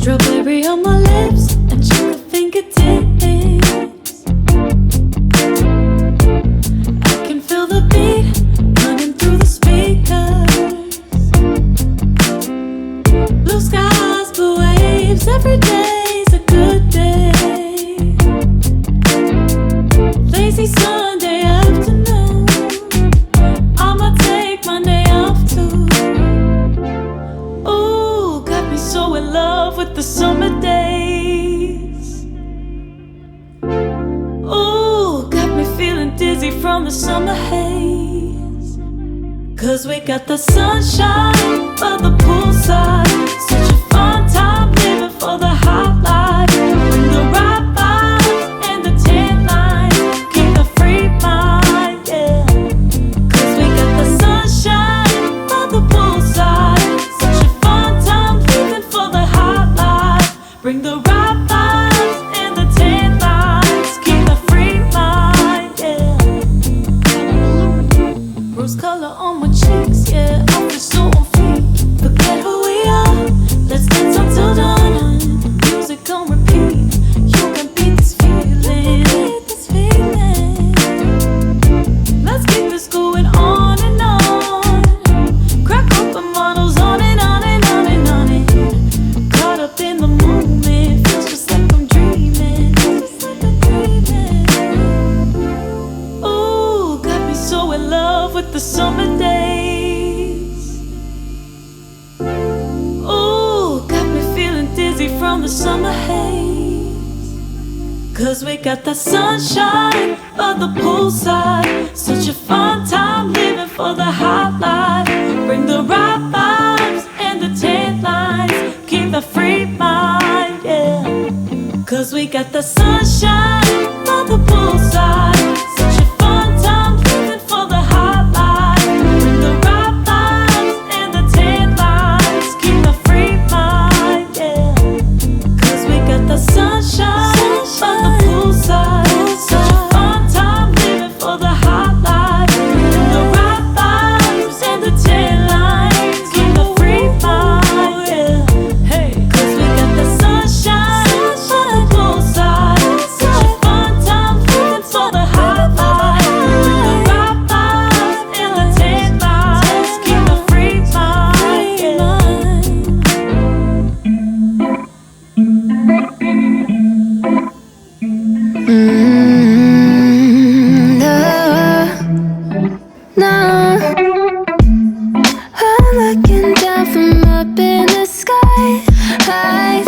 Strawberry on my lips and chocolate fingertips. I can feel the beat running through the speakers. Blue skies, blue waves, every day's a good day. Lazy Sunday afternoon, I'ma take Monday off too. Ooh, got me so in love with the summer days. Ooh, got me feeling dizzy from the summer haze. Cause we got the sunshine by the poolside. Such a fun time living for the hot life. Bring the right vibes and the tan lines. Keep a free mind, yeah. Cause we got the sunshine by the poolside. Such a fun time living for the hot life. Bring the right vibes and the tan lines. Keep a free mind, yeah. Rose color on my cheeks, yeah. I feel so on feet. Forget who we are. Let's dance until dawn. Music on repeat. You can beat this feeling. Let's keep this going on and on. Crack open bottles on and on and on and on it. Caught up in the moment. Feels just like I'm dreaming. Ooh, got me so in love with the summer days. Ooh, got me feeling dizzy from the summer haze. Cause we got the sunshine by the poolside. Such a fun time living for the hot life. Bring the right vibes and the tan lines. Keep the free mind, yeah. Cause we got the sunshine by the poolside. Such a fun time living for the hot life. Bring the right vibes and the tan lines. Keep the free mind, yeah. Cause we got the sunshine by the poolside. Such a fun time living for the hot life. Bring the right vibes and the tan lines. Keep the free mind, yeah. Hey, cause we got the sunshine by the poolside. Such a fun time living for the hot life. Bring the right vibes and the tan lines. Keep the free mind, yeah. No, I'm looking down from up in the sky. I